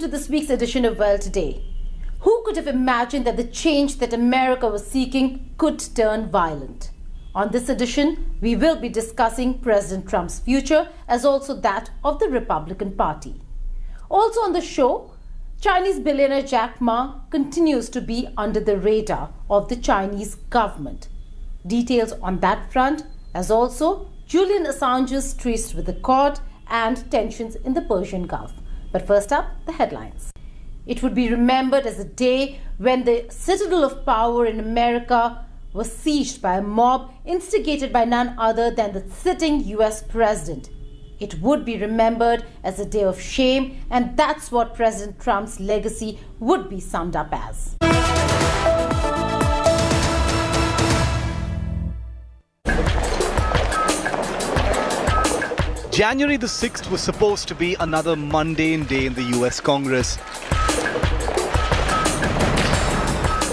to this week's edition of World Today. Who could have imagined that the change that America was seeking could turn violent? On this edition, we will be discussing President Trump's future as also that of the Republican Party. Also on the show, Chinese billionaire Jack Ma continues to be under the radar of the Chinese government. Details on that front, as also Julian Assange is traced with the court and tensions in the Persian Gulf. But first up, the headlines. It would be remembered as a day when the citadel of power in America was sieged by a mob instigated by none other than the sitting US president. It would be remembered as a day of shame, and that's what President Trump's legacy would be summed up as. January the 6th was supposed to be another mundane day in the US Congress.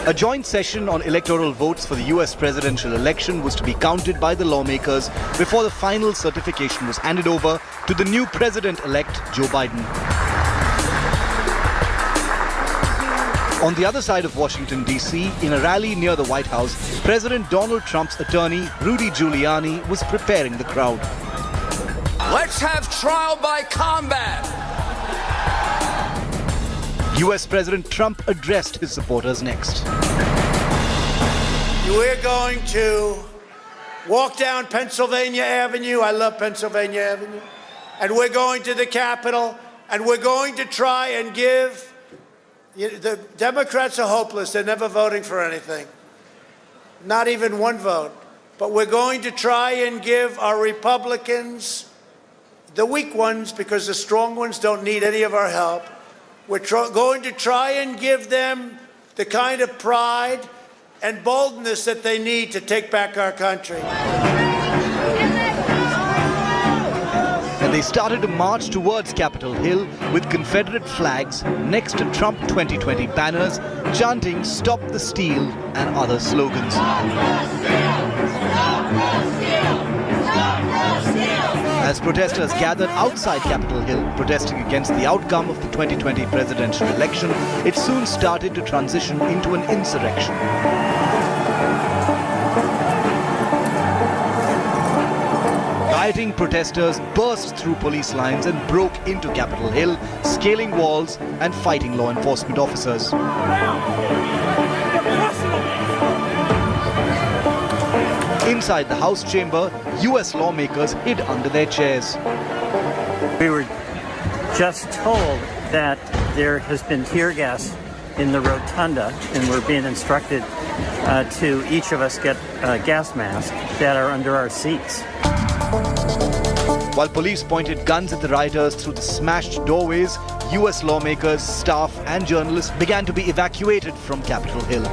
A joint session on electoral votes for the US presidential election was to be counted by the lawmakers before the final certification was handed over to the new president-elect Joe Biden. On the other side of Washington, D.C., in a rally near the White House, President Donald Trump's attorney, Rudy Giuliani, was preparing the crowd. Let's have trial by combat. US President Trump addressed his supporters next. We're going to walk down Pennsylvania Avenue. I love Pennsylvania Avenue. And we're going to the Capitol, and we're going to try and give... The Democrats are hopeless. They're never voting for anything. Not even one vote. But we're going to try and give our Republicans, the weak ones, because the strong ones don't need any of our help. We're going to try and give them the kind of pride and boldness that they need to take back our country. And they started to march towards Capitol Hill with Confederate flags next to Trump 2020 banners, chanting "Stop the Steal" and other slogans. As protesters gathered outside Capitol Hill protesting against the outcome of the 2020 presidential election, it soon started to transition into an insurrection. Rioting protesters burst through police lines and broke into Capitol Hill, scaling walls and fighting law enforcement officers. Inside the House chamber, US lawmakers hid under their chairs. We were just told that there has been tear gas in the rotunda, and we're being instructed to each of us get gas masks that are under our seats. While police pointed guns at the rioters through the smashed doorways, US lawmakers, staff and journalists began to be evacuated from Capitol Hill.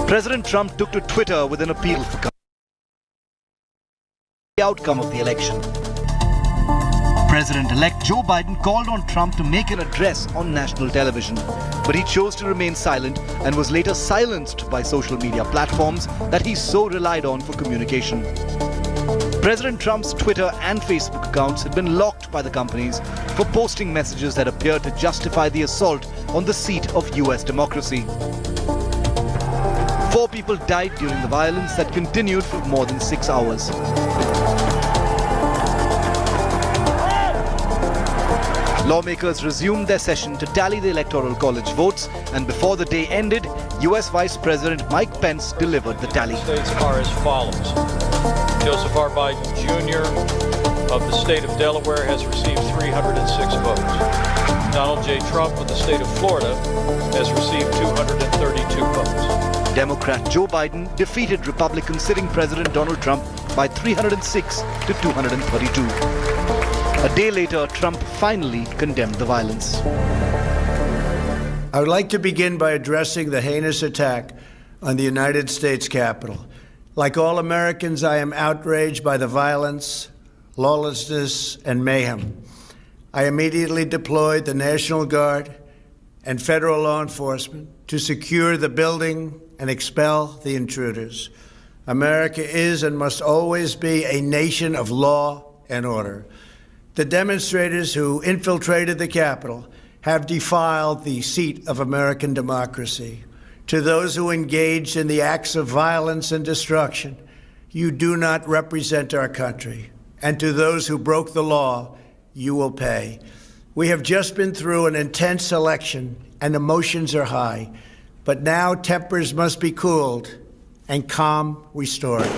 President Trump took to Twitter with an appeal for the outcome of the election. President-elect Joe Biden called on Trump to make an address on national television, but he chose to remain silent and was later silenced by social media platforms that he so relied on for communication. President Trump's Twitter and Facebook accounts had been locked by the companies for posting messages that appeared to justify the assault on the seat of US democracy. 4 people died during the violence that continued for more than 6 hours. Lawmakers resumed their session to tally the Electoral College votes, and before the day ended, US Vice President Mike Pence delivered the tally. States are as follows. Joseph R. Biden Jr. of the state of Delaware has received 306 votes. Donald J. Trump of the state of Florida has received 232 votes. Democrat Joe Biden defeated Republican sitting President Donald Trump by 306 to 232. A day later, Trump finally condemned the violence. I would like to begin by addressing the heinous attack on the United States Capitol. Like all Americans, I am outraged by the violence, lawlessness, and mayhem. I immediately deployed the National Guard and federal law enforcement to secure the building and expel the intruders. America is and must always be a nation of law and order. The demonstrators who infiltrated the Capitol have defiled the seat of American democracy. To those who engaged in the acts of violence and destruction, you do not represent our country. And to those who broke the law, you will pay. We have just been through an intense election and emotions are high, but now tempers must be cooled and calm restored.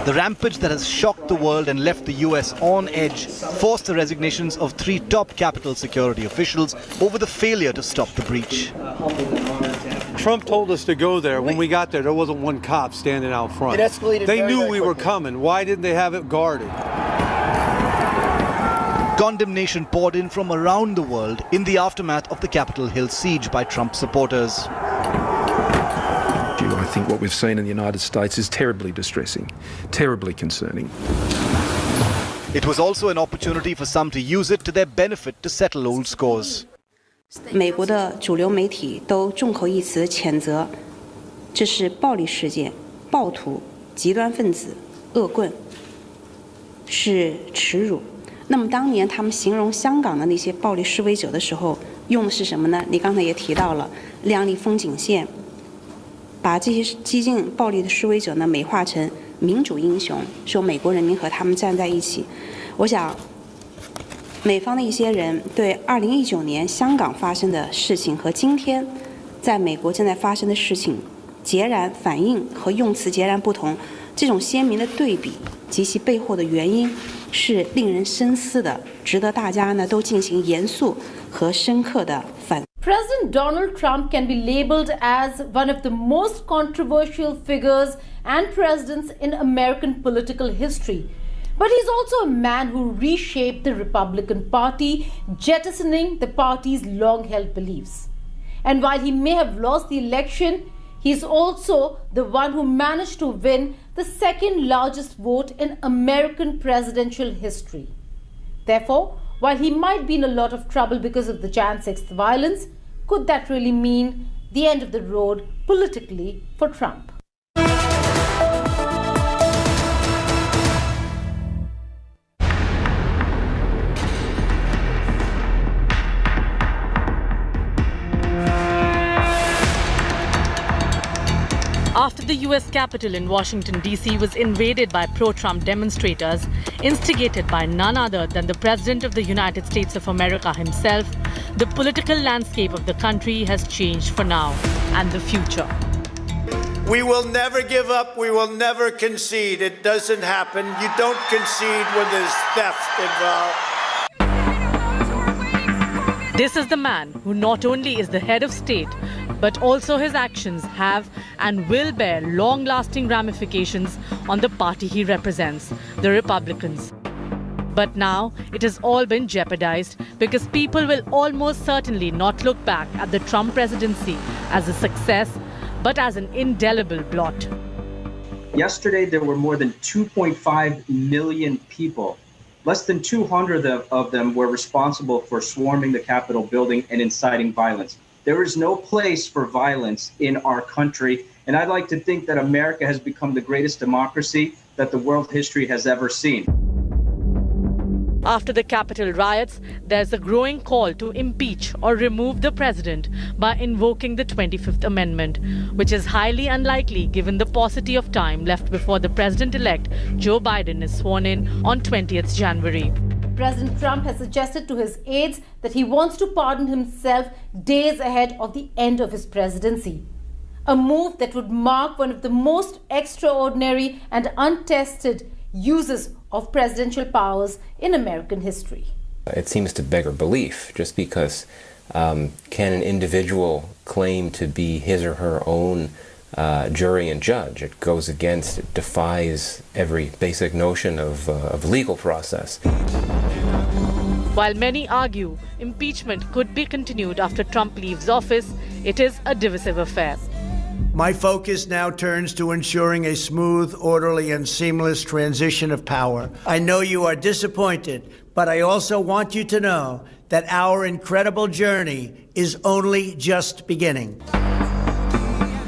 The rampage that has shocked the world and left the US on edge forced the resignations of 3 top Capitol security officials over the failure to stop the breach. Trump told us to go there. When we got there, there wasn't one cop standing out front. It escalated. They knew we were coming. Why didn't they have it guarded? Condemnation poured in from around the world in the aftermath of the Capitol Hill siege by Trump supporters. I think what we've seen in the United States is terribly distressing, terribly concerning. It was also an opportunity for some to use it to their benefit to settle old scores. 美国的主流媒体都众口一词谴责，这是暴力事件、暴徒、极端分子、恶棍，是耻辱。那么当年他们形容香港的那些暴力示威者的时候，用的是什么呢？你刚才也提到了亮丽风景线，把这些激进暴力的示威者呢美化成民主英雄，说美国人民和他们站在一起。我想，美方的一些人对2019年香港发生的事情和今天在美国正在发生的事情截然反应和用词截然不同，这种鲜明的对比及其背后的原因是令人深思的，值得大家呢都进行严肃和深刻的反。President Donald Trump can be labeled as one of the most controversial figures and presidents in American political history. But he's also a man who reshaped the Republican Party, jettisoning the party's long-held beliefs. And while he may have lost the election, he's also the one who managed to win the second largest vote in American presidential history. Therefore, while he might be in a lot of trouble because of the Jan 6th violence, could that really mean the end of the road politically for Trump? After the US Capitol in Washington, D.C. was invaded by pro-Trump demonstrators, instigated by none other than the President of the United States of America himself, the political landscape of the country has changed for now and the future. We will never give up. We will never concede. It doesn't happen. You don't concede when there's theft involved. This is the man who not only is the head of state, but also his actions have and will bear long-lasting ramifications on the party he represents, the Republicans. But now it has all been jeopardized because people will almost certainly not look back at the Trump presidency as a success, but as an indelible blot. Yesterday, there were more than 2.5 million people. Less than 200 of them were responsible for swarming the Capitol building and inciting violence. There is no place for violence in our country, and I'd like to think that America has become the greatest democracy that the world history has ever seen. After the Capitol riots, there's a growing call to impeach or remove the president by invoking the 25th Amendment, which is highly unlikely given the paucity of time left before the president-elect Joe Biden is sworn in on 20th January. President Trump has suggested to his aides that he wants to pardon himself days ahead of the end of his presidency. A move that would mark one of the most extraordinary and untested uses of presidential powers in American history. It seems to beggar belief, just because can an individual claim to be his or her own jury and judge? It goes against, it defies every basic notion of legal process. While many argue impeachment could be continued after Trump leaves office, it is a divisive affair. My focus now turns to ensuring a smooth, orderly, and seamless transition of power. I know you are disappointed, but I also want you to know that our incredible journey is only just beginning.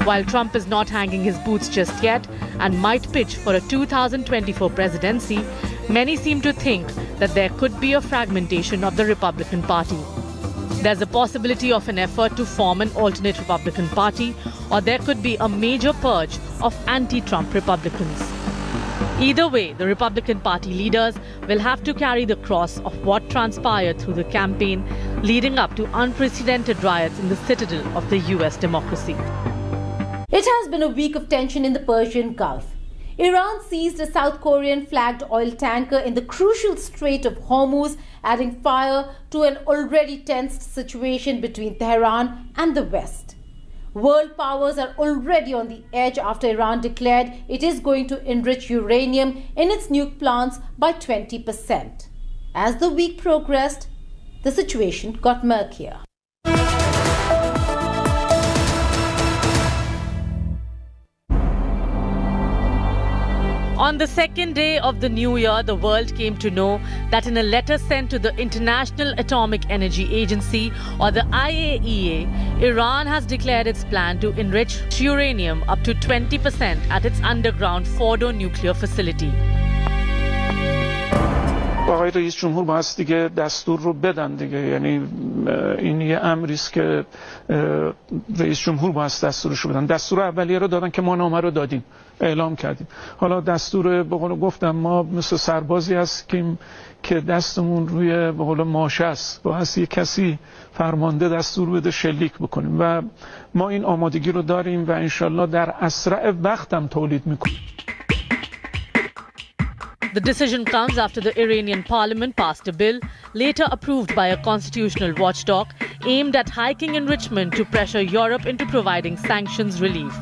While Trump is not hanging his boots just yet and might pitch for a 2024 presidency, Many seem to think that there could be a fragmentation of the Republican Party. There's a possibility of an effort to form an alternate Republican Party, or there could be a major purge of anti-Trump Republicans. Either way, the Republican Party leaders will have to carry the cross of what transpired through the campaign leading up to unprecedented riots in the citadel of the US democracy. It has been a week of tension in the Persian Gulf. Iran seized a South Korean flagged oil tanker in the crucial Strait of Hormuz, adding fire to an already tensed situation between Tehran and the West. World powers are already on the edge after Iran declared it is going to enrich uranium in its nuke plants by 20%. As the week progressed, the situation got murkier. On the second day of the new year, the world came to know that in a letter sent to the International Atomic Energy Agency, or the IAEA, Iran has declared its plan to enrich uranium up to 20% at its underground Fordo nuclear facility. آقای رئیس جمهور باید دیگه دستور رو بدن دیگه، یعنی این یه امری است که رئیس جمهور باید دستورش رو بدن. دستور اولیه رو دادن که ما نامه رو دادیم، اعلام کردیم. حالا دستور به قول گفتم ما مثل سربازی هستیم که دستمون روی به قول ماشه است، باید یه کسی فرمانده دستور بده شلیک بکنیم و ما این آمادگی رو داریم و انشالله در اسرع وقت هم تولید میکنیم. The decision comes after the Iranian parliament passed a bill, later approved by a constitutional watchdog, aimed at hiking enrichment to pressure Europe into providing sanctions relief.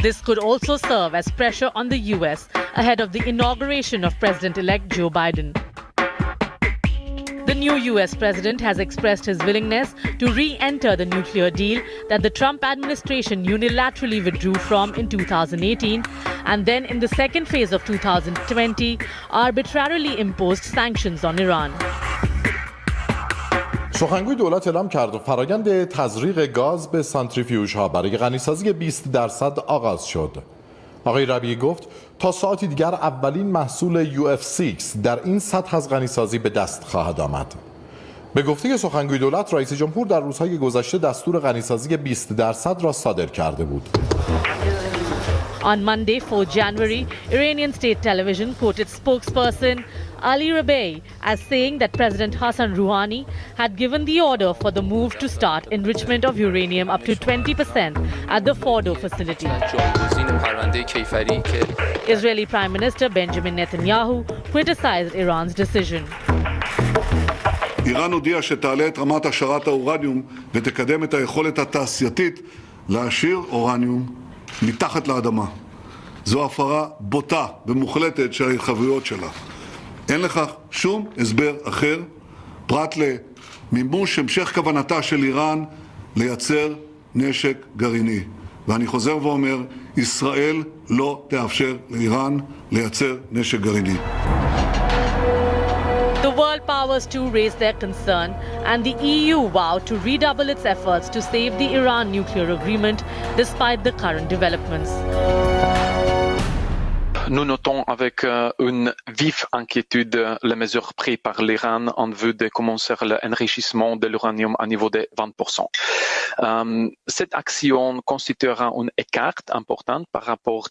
This could also serve as pressure on the US ahead of the inauguration of President-elect Joe Biden. The new US president has expressed his willingness to re-enter the nuclear deal that the Trump administration unilaterally withdrew from in 2018 and then in the second phase of 2020 arbitrarily imposed sanctions on Iran. سخنگوی دولت اعلام کرد فرآیند تزریق گاز به سانتریفیوژها برای غنیسازی 20% آغاز شد. آقای ربیعی گفت تا ساعتی دیگر اولین محصول UF6 در این سطح از غنیسازی به دست خواهد آمد. به گفته سخنگوی دولت، رئیس جمهور در روزهای گذشته دستور غنیسازی 20% را صادر کرده بود. On Monday, 4 January, Iranian state television quoted spokesperson Ali Rabai as saying that President Hassan Rouhani had given the order for the move to start enrichment of uranium up to 20% at the Fordo facility. Israeli Prime Minister Benjamin Netanyahu criticized Iran's decision. איראן הודיעה שתעלה את רמת השערת האורניום ותקדם את היכולת התעשייתית להשאיר אורניום מתחת לאדמה. זו הפרה בוטה ומוחלטת של ההתחייבויות שלה. אין לכך שום הסבר אחר פרט למימוש המשך כוונתה של איראן לייצר נשק גרעיני. ואני חוזר ואומר, ישראל לא תאפשר לאיראן לייצר נשק גרעיני. The world powers too raised their concern, and the EU vowed to redouble its efforts to save the Iran nuclear agreement despite the current developments. Nous notons avec une vive inquiétude les mesures prises par l'Iran en vue de commencer l'enrichissement de l'uranium à niveau de 20%. Cette action constituera un écart important par rapport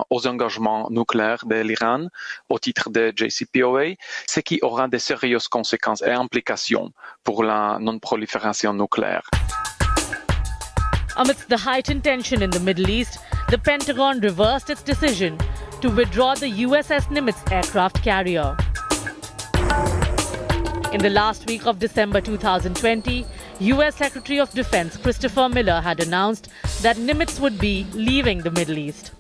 aux engagements nucléaires de l'Iran au titre de JCPOA, ce qui aura de sérieuses conséquences et implications pour la non-prolifération nucléaire. Amidst the heightened tension in the Middle East, the Pentagon reversed its decision to withdraw the USS Nimitz aircraft carrier. In the last week of December 2020, US Secretary of Defense Christopher Miller had announced that Nimitz would be leaving the Middle East.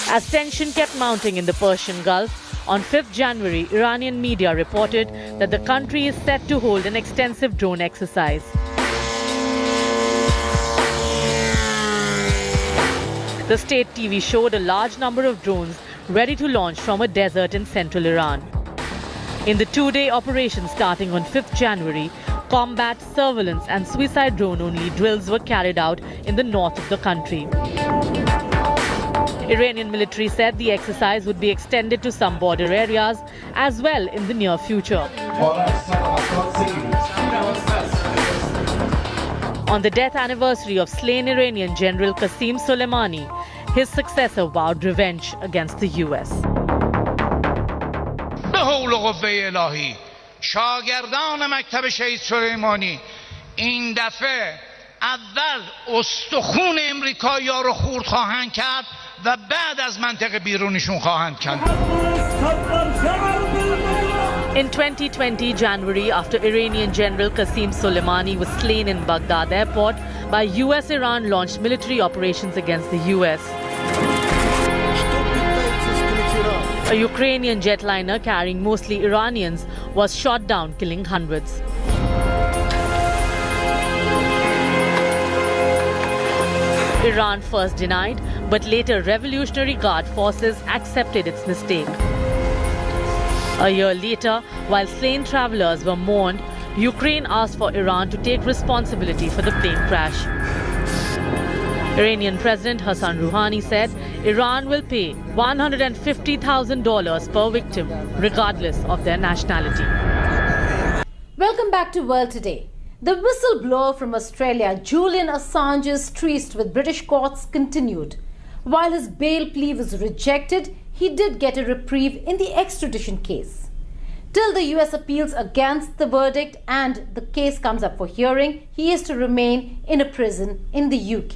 As tension kept mounting in the Persian Gulf, on 5th January, Iranian media reported that the country is set to hold an extensive drone exercise. The state TV showed a large number of drones ready to launch from a desert in central Iran. In the two-day operation starting on 5th January, Combat, surveillance and suicide drone-only drills were carried out in the north of the country. Iranian military said the exercise would be extended to some border areas as well in the near future. On the death anniversary of slain Iranian General Qasem Soleimani, his successor vowed revenge against the US. به حول و قوه الهی شاگردان مکتب شهید سلیمانی این دفعه اول استخون امریکایی‌ها رو خورد خواهند کرد و بعد از منطقه بیرونشون خواهند کرد. In 2020 January, after Iranian General Qasem Soleimani was slain in Baghdad airport by US, Iran launched military operations against the US. A Ukrainian jetliner carrying mostly Iranians was shot down, killing hundreds. Iran first denied, but later Revolutionary Guard forces accepted its mistake. A year later, while slain travelers were mourned, Ukraine asked for Iran to take responsibility for the plane crash. Iranian President Hassan Rouhani said Iran will pay $150,000 per victim, regardless of their nationality. Welcome back to World Today. The whistleblower from Australia, Julian Assange's tryst with British courts continued. While his bail plea was rejected, he did get a reprieve in the extradition case. Till the US appeals against the verdict and the case comes up for hearing, he is to remain in a prison in the UK.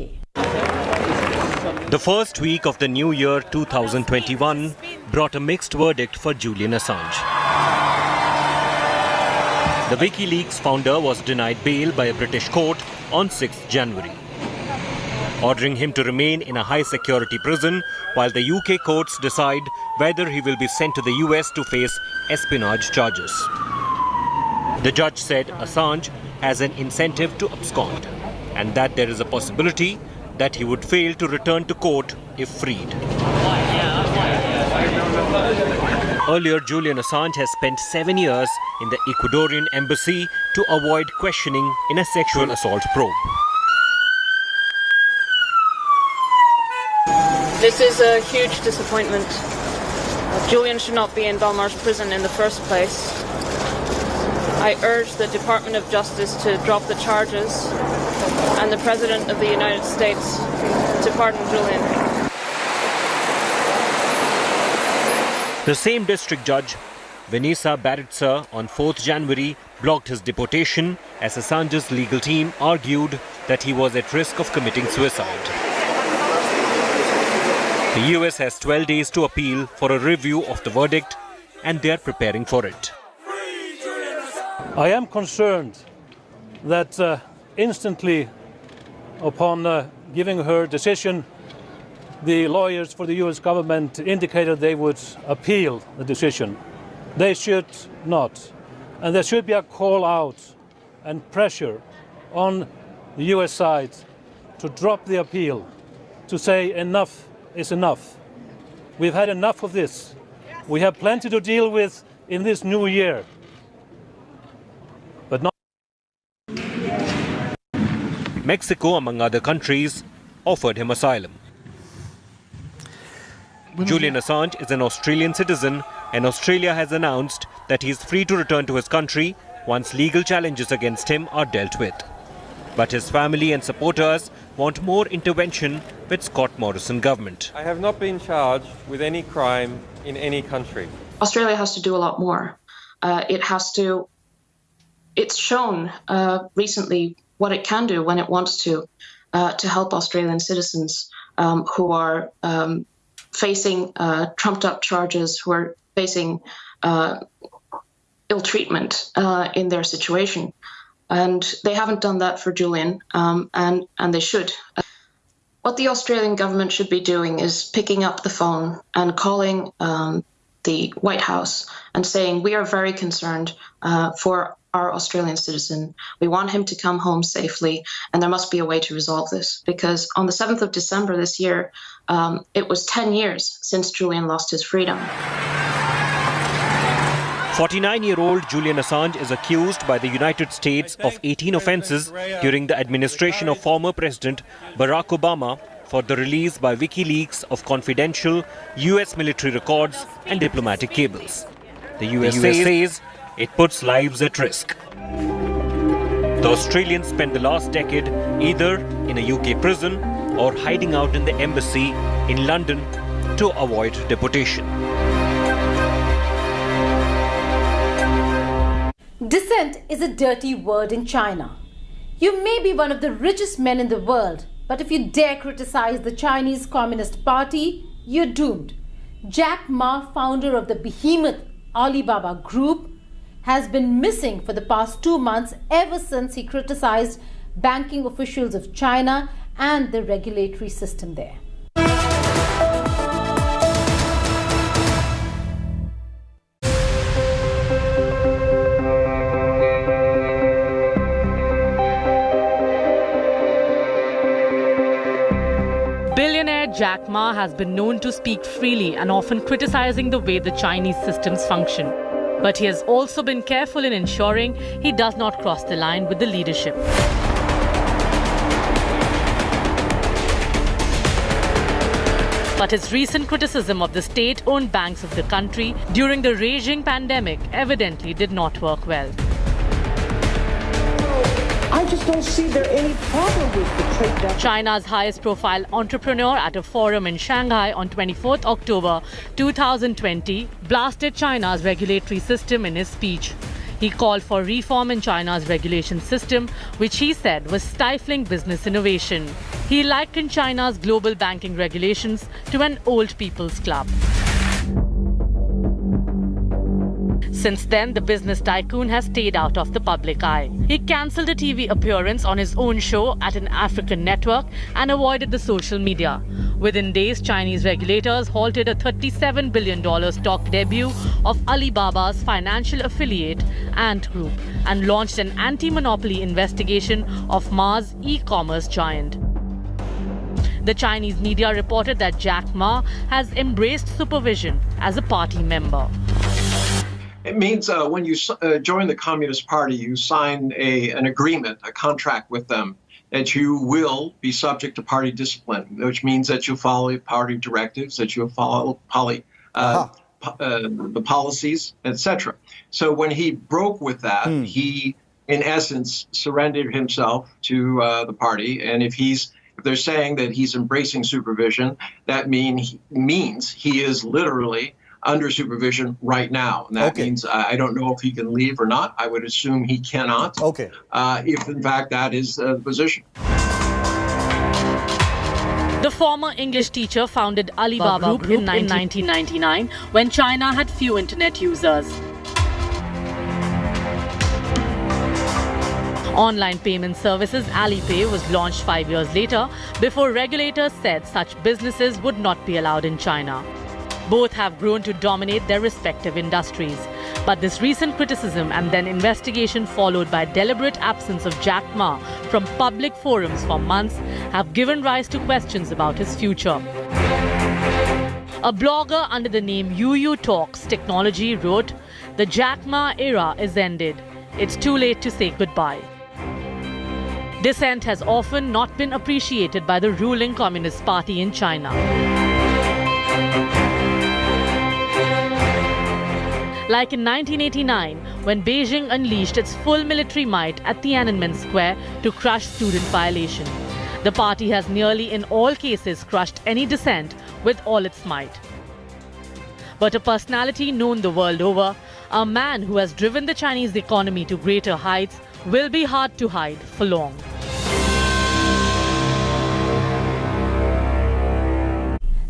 The first week of the new year 2021 brought a mixed verdict for Julian Assange. The WikiLeaks founder was denied bail by a British court on 6th January, ordering him to remain in a high-security prison while the UK courts decide whether he will be sent to the US to face espionage charges. The judge said Assange has an incentive to abscond and that there is a possibility that he would fail to return to court if freed. Earlier, Julian Assange has spent 7 years in the Ecuadorian embassy to avoid questioning in a sexual assault probe. This is a huge disappointment. Julian should not be in Belmarsh prison in the first place. I urge the Department of Justice to drop the charges and the President of the United States to pardon Julian. The same district judge, Vanessa Baritza, on 4th January blocked his deportation as Assange's legal team argued that he was at risk of committing suicide. The US has 12 days to appeal for a review of the verdict, and they are preparing for it. I am concerned that instantly upon giving her decision, the lawyers for the US government indicated they would appeal the decision. They should not. And there should be a call out and pressure on the US side to drop the appeal, to say enough is enough. We've had enough of this. We have plenty to deal with in this new year. But not. Mexico, among other countries, offered him asylum. Julian Assange is an Australian citizen, and Australia has announced that he is free to return to his country once legal challenges against him are dealt with. But his family and supporters want more intervention with Scott Morrison government. I have not been charged with any crime in any country. Australia has to do a lot more. It's shown recently what it can do when it wants to help Australian citizens who are facing trumped-up charges, who are facing ill treatment in their situation. And they haven't done that for Julian, and they should. What the Australian government should be doing is picking up the phone and calling the White House and saying, we are very concerned for our Australian citizen. We want him to come home safely, and there must be a way to resolve this. Because on the 7th of December this year, it was 10 years since Julian lost his freedom. 49-year-old Julian Assange is accused by the United States of 18 offences during the administration of former President Barack Obama for the release by WikiLeaks of confidential US military records and diplomatic cables. The US says it puts lives at risk. The Australians spent the last decade either in a UK prison or hiding out in the embassy in London to avoid deportation. Dissent is a dirty word in China. You may be one of the richest men in the world, but if you dare criticize the Chinese Communist Party, you're doomed. Jack Ma, founder of the behemoth Alibaba Group, has been missing for the past 2 months ever since he criticized banking officials of China and the regulatory system there. Billionaire Jack Ma has been known to speak freely and often criticizing the way the Chinese systems function. But he has also been careful in ensuring he does not cross the line with the leadership. But his recent criticism of the state-owned banks of the country during the raging pandemic evidently did not work well. I just don't see there any problem with the trade deficit. China's highest profile entrepreneur at a forum in Shanghai on 24th October 2020 blasted China's regulatory system in his speech. He called for reform in China's regulation system, which he said was stifling business innovation. He likened China's global banking regulations to an old people's club. Since then, the business tycoon has stayed out of the public eye. He cancelled a TV appearance on his own show at an African network and avoided the social media. Within days, Chinese regulators halted a $37 billion stock debut of Alibaba's financial affiliate Ant Group and launched an anti-monopoly investigation of Ma's e-commerce giant. The Chinese media reported that Jack Ma has embraced supervision as a party member. It means when you join the Communist Party, you sign an agreement, a contract with them, that you will be subject to party discipline, which means that you follow party directives, that you follow the policies, etc. So when he broke with that, he, in essence, surrendered himself to the party. And if they're saying that he's embracing supervision, that means he is literally under supervision right now. And that means I don't know if he can leave or not. I would assume he cannot. If in fact that is the position. The former English teacher founded Alibaba Group in 1999 when China had few internet users. Online payment services Alipay was launched 5 years later before regulators said such businesses would not be allowed in China. Both have grown to dominate their respective industries. But this recent criticism and then investigation followed by deliberate absence of Jack Ma from public forums for months have given rise to questions about his future. A blogger under the name UU Talks Technology wrote, "The Jack Ma era is ended. It's too late to say goodbye." Dissent has often not been appreciated by the ruling Communist Party in China. Like in 1989, when Beijing unleashed its full military might at Tiananmen Square to crush student violation. The party has nearly in all cases crushed any dissent with all its might. But a personality known the world over, a man who has driven the Chinese economy to greater heights, will be hard to hide for long.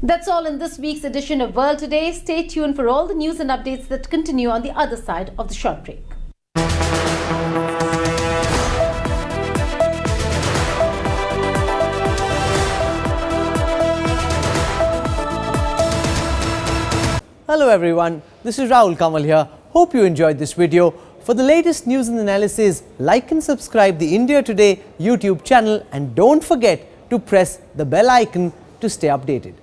That's all in this week's edition of World Today. Stay tuned for all the news and updates that continue on the other side of the short break. Hello everyone, this is Rahul Kamal here. Hope you enjoyed this video. For the latest news and analysis, like and subscribe the India Today YouTube channel and don't forget to press the bell icon to stay updated.